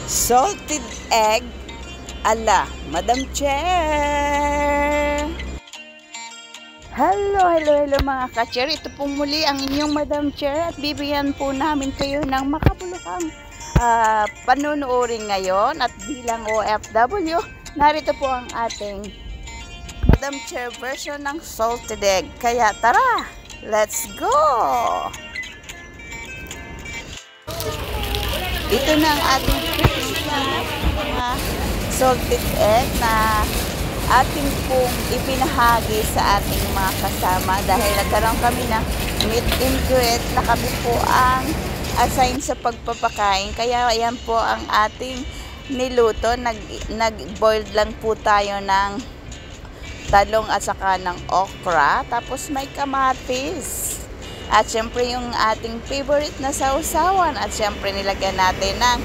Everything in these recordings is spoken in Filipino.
Salted egg ala Madam Chair. Hello mga ka-chair. Ito pong muli ang inyong Madam Chair at bibigyan po namin kayo ng makabuluhang panunuorin ngayon. At bilang OFW, narito po ang ating Madam Chair version ng salted egg. Kaya tara, let's go! Ito na ang ating salted egg na ating pong ipinahagi sa ating mga kasama dahil nagkaroon kami ng meet and greet na kami po ang assign sa pagpapakain. Kaya ayan po ang ating niluto. Nag-boiled lang po tayo ng talong at saka ng okra. Tapos may kamatis. At syempre yung ating favorite na sausawan. At syempre nilagyan natin ng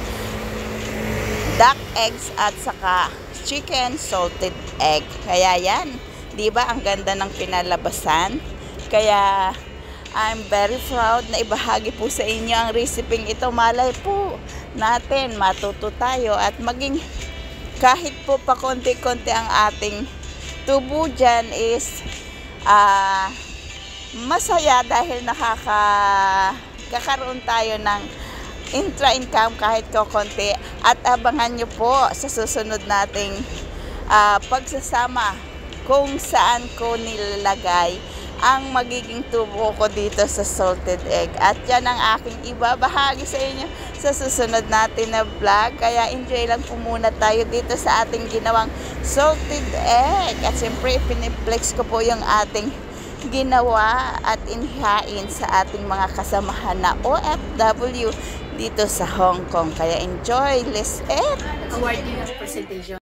duck eggs at saka chicken salted egg. Kaya yan, di ba ang ganda ng pinalabasan? Kaya I'm very proud na ibahagi po sa inyo ang recipe ito. Malay po natin matuto tayo at maging kahit po pa konti-konti ang ating tubo dyan is masaya dahil kakaroon tayo ng intra-income kahit konti. At abangan nyo po sa susunod nating pagsasama kung saan ko nilalagay ang magiging tubo ko dito sa salted egg. At yan ang aking ibabahagi sa inyo sa susunod natin na vlog. Kaya enjoy lang po muna tayo dito sa ating ginawang salted egg. At siyempre piniplex ko po yung ating ginawa at inhain sa ating mga kasamahan na OFW dito sa Hong Kong. Kaya enjoy, let's eat! Awarding of presentation.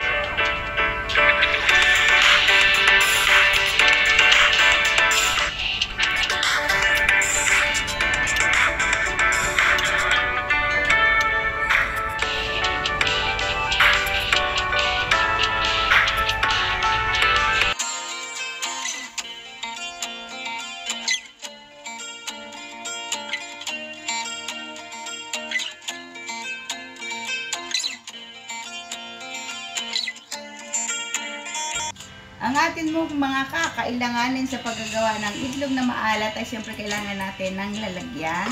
Ang atin mo mga kakailanganin sa paggagawa ng itlog na maalat ay siyempre kailangan natin ng lalagyan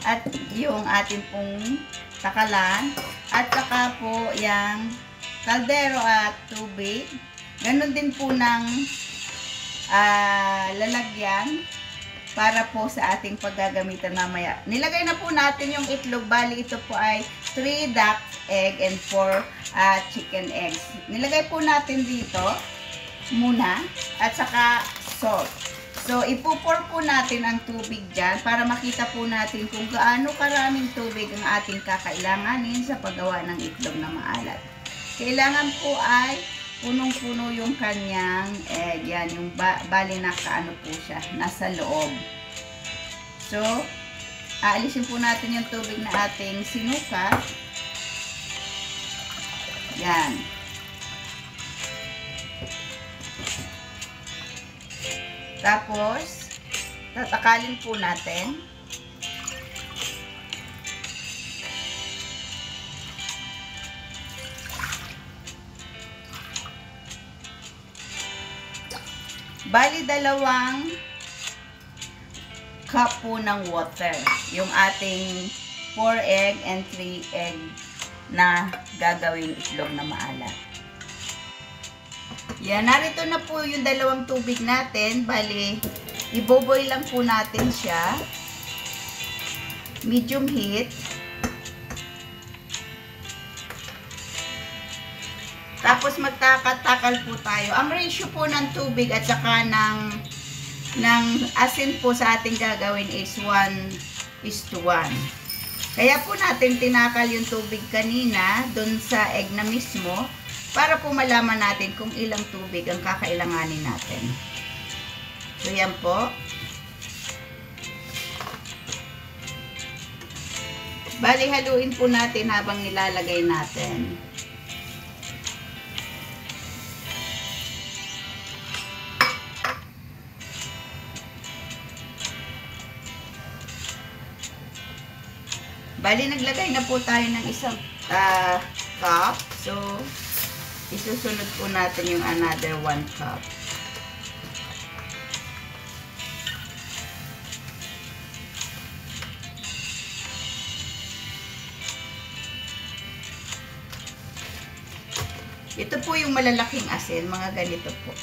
at yung atin pong takalan at saka po yung kaldero at tubig. Ganon din po ng lalagyan para po sa ating paggagamitan mamaya. Nilagay na po natin yung itlog. Bali ito po ay 3 duck egg and 4 chicken eggs. Nilagay po natin dito muna at saka salt. So ipo-pour po natin ang tubig dyan para makita po natin kung gaano karaming tubig ang ating kakailanganin sa paggawa ng itlog na maalat. Kailangan po ay punong-puno yung kanyang egg. Yan, yung bali na kaano po siya, nasa loob. So, aalisin po natin yung tubig na ating sinuka. Yan. Tapos, tatakalin po natin. Bali, 2 cup po ng water. Yung ating 4 egg and 3 egg na gagawing itlog na maalat. Yan, narito na po yung 2 tubig natin. Bali, iboboil lang po natin siya. Medium heat. Tapos magtakal-takal po tayo. Ang ratio po ng tubig at saka ng asin po sa ating gagawin is 1:1. Kaya po natin tinakal yung tubig kanina dun sa egg na mismo para po malaman natin kung ilang tubig ang kakailanganin natin. So yan po. Bali, haluin po natin habang nilalagay natin. Bali, naglagay na po tayo ng isang cup. So, isusunod po natin yung another 1 cup. Ito po yung malalaking asin, mga ganito po.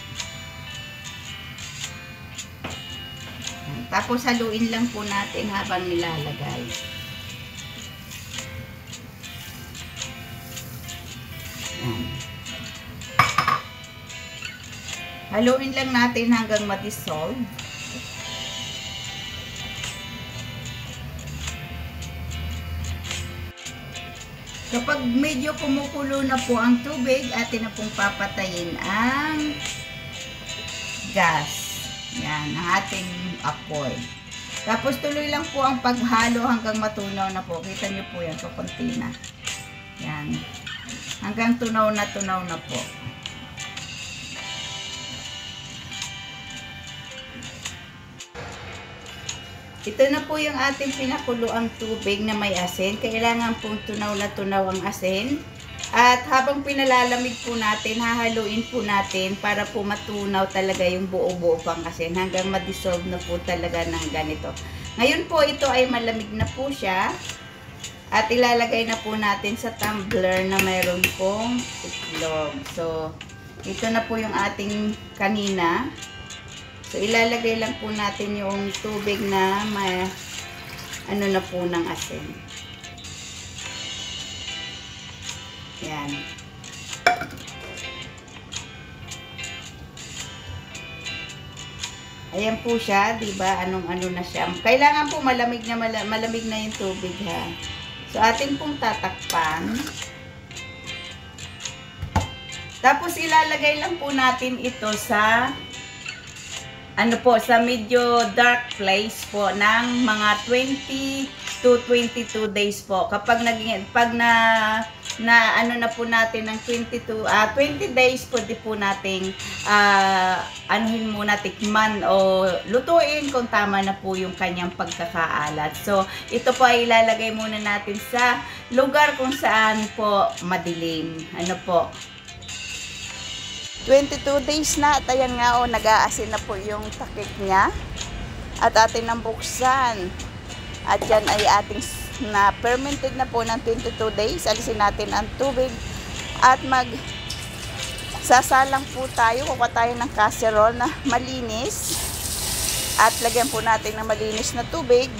Tapos haluin lang po natin habang nilalagay. Haluin lang natin hanggang ma-dissolve. Kapag medyo kumukulo na po ang tubig, atin na pong papatayin ang gas. Yan, ang ating apoy. Tapos tuloy lang po ang paghalo hanggang matunaw na po. Kita nyo po yan, kukunti na. Yan. Hanggang tunaw na po. Ito na po yung ating pinakuluang tubig na may asin. Kailangan pong tunaw na tunaw ang asin. At habang pinalalamig po natin, hahaluin po natin para po matunaw talaga yung buo-buo pang asin hanggang ma-dissolve na po talaga ng ganito. Ngayon po ito ay malamig na po siya. At ilalagay na po natin sa tumbler na mayroon pong itlog. So, ito na po yung ating kanina. So, ilalagay lang po natin yung tubig na may ano na po ng asin. Yan. Ayan po siya, 'di ba? Anong-ano na siya. Kailangan po malamig na yung tubig, ha. So, atin pong tatakpan. Tapos ilalagay lang po natin ito sa sa medyo dark place po ng mga 20 to 22 days po. Kapag ano na po natin ng 20 days po di po nating anuhin muna, tikman o lutuin kung tama na po yung kanyang pagkakaalat. So, ito po ay ilalagay muna natin sa lugar kung saan po madilim. Ano po? 22 days na at ayan nga nag-aasin na po yung takip niya at atin nang buksan at yan ay ating na fermented na po ng 22 days. Alisin natin ang tubig at sasalang po tayo, kukuha tayo ng casserole na malinis at lagyan po natin ng malinis na tubig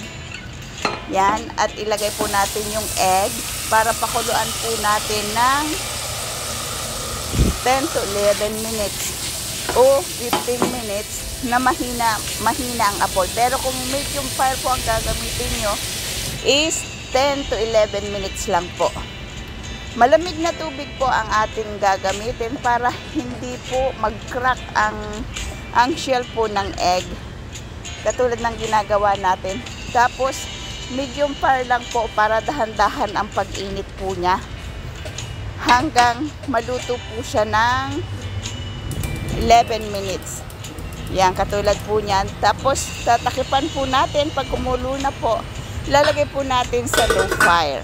yan at ilagay po natin yung egg para pakuluan po natin ng 10 to 11 minutes o 15 minutes na mahina ang apoy. Pero kung medium fire po ang gagamitin nyo is 10 to 11 minutes lang po. Malamig na tubig po ang ating gagamitin para hindi po mag-crack ang shell po ng egg. Katulad ng ginagawa natin. Tapos medium fire lang po para dahan-dahan ang pag-init po niya. Hanggang maluto po siya ng 11 minutes. Yan, katulad po niyan. Tapos, tatakipan po natin. Pag kumulo na po, lalagay po natin sa low fire.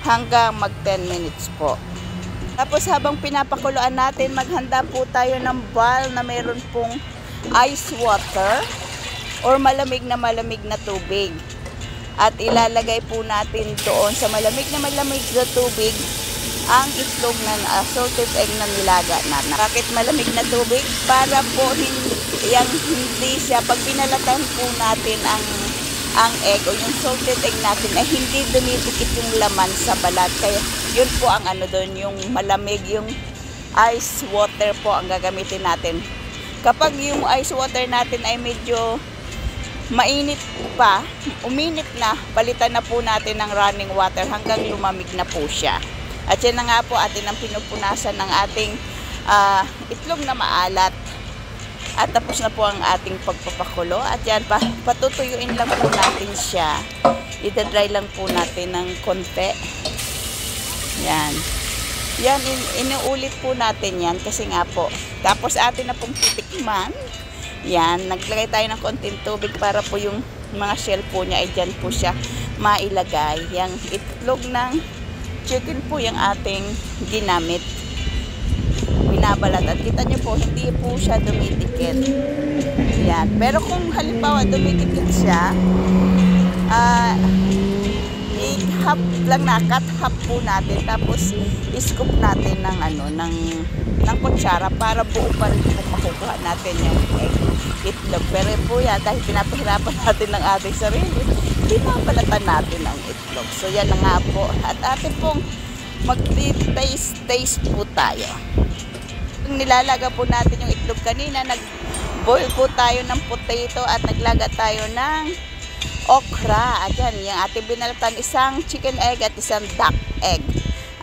Hanggang mag 10 minutes po. Tapos, habang pinapakuluan natin, maghanda po tayo ng bowl na mayroon pong ice water or malamig na tubig. At ilalagay po natin doon sa malamig na tubig ang itlog na salted egg na nilaga na. Bakit malamig na tubig? Para po hindi siya, pag pinalatan po natin ang egg o yung salted egg natin, ay hindi dumidikit yung laman sa balat. Kaya yun po ang doon, yung malamig, yung ice water po ang gagamitin natin. Kapag yung ice water natin ay medyo mainit pa, uminit na, palitan na po natin ng running water hanggang lumamig na po siya. At yan na nga po atin ang pinupunasan ng ating itlog na maalat. At tapos na po ang ating pagpapakulo. At yan, patutuyuin lang po natin siya. Ida-dry lang po natin ng konti. Yan. Yan, inuulit po natin yan kasi nga po. Tapos atin na pong titikman. Yan, naglagay tayo ng konting tubig para po yung mga shell po niya ay dyan po siya mailagay. Yung itlog ng chicken po yung ating ginamit. Binabalat. At kita nyo po, hindi po siya dumidikit. Yan. Pero kung halimbawa dumidikit siya, i-half lang na, cut half po natin. Tapos, i-scoop natin ng ng kutsara para buo pa rin po makukuha natin yung itlog. Pero po yan, dahil pinapahirapan natin ng ating sarili, pinabalatan natin ang itlog. So, yan na nga po. At atin pong mag-taste po tayo. Nilalaga po natin yung itlog kanina, nag-boil po tayo ng potato at naglaga tayo ng okra. Ayan, yung ating binalatan, isang chicken egg at isang duck egg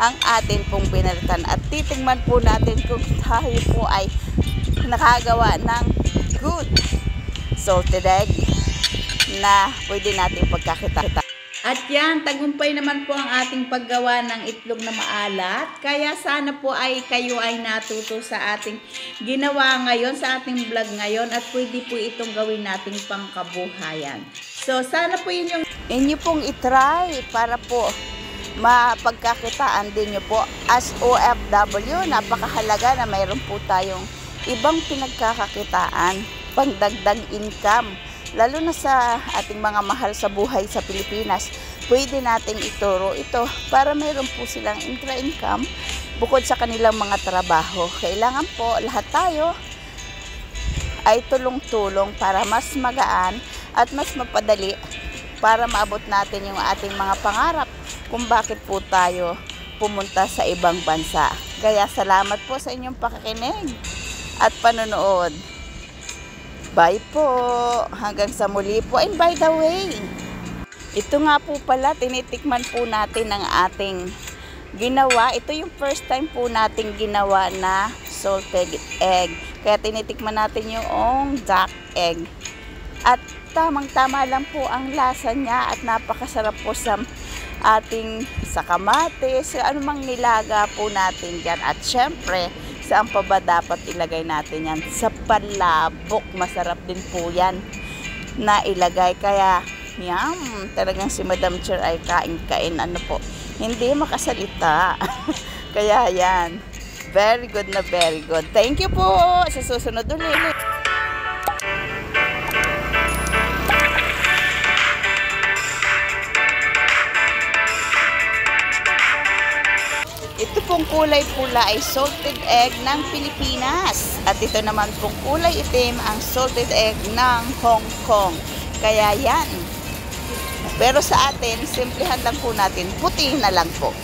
ang atin pong binalatan. At titingnan po natin kung tayo po ay nakagawa ng good salted egg na pwede natin pagkakita. At yan, tagumpay naman po ang ating paggawa ng itlog na maalat. Kaya sana po ay kayo ay natuto sa ating ginawa ngayon, sa ating vlog ngayon. At pwede po itong gawin nating pangkabuhayan. So, sana po yun yung inyo pong itry para po mapagkakitaan din nyo po. As OFW, napakahalaga na mayroon po tayong ibang pinagkakakitaan, pangdagdag income. Lalo na sa ating mga mahal sa buhay sa Pilipinas, pwede nating ituro ito para mayroon po silang intra-income bukod sa kanilang mga trabaho. Kailangan po lahat tayo ay tulong-tulong para mas magaan at mas mapadali para maabot natin yung ating mga pangarap kung bakit po tayo pumunta sa ibang bansa. Kaya salamat po sa inyong pakikinig at panonood. Bye po. Hanggang sa muli po. And by the way, ito nga po pala, tinitikman po natin ang ating ginawa. Ito yung first time po nating ginawa na salted egg. Kaya tinitikman natin yung duck egg. At tamang-tama lang po ang lasa niya at napakasarap po sa ating sa kamatis, sa anumang nilaga po natin dyan. At syempre, saan pa ba dapat ilagay natin yan? Sa palabok. Masarap din po yan na ilagay. Kaya, yum, talagang si Madam Chair ay kain-kain. Ano po, hindi makasalita. Kaya yan, very good na very good. Thank you po. Sa susunod ulit. Ito pong kulay pula ay salted egg ng Pilipinas. At ito naman pong kulay itim ang salted egg ng Hong Kong. Kaya yan. Pero sa atin, simplihan lang po natin, puti na lang po.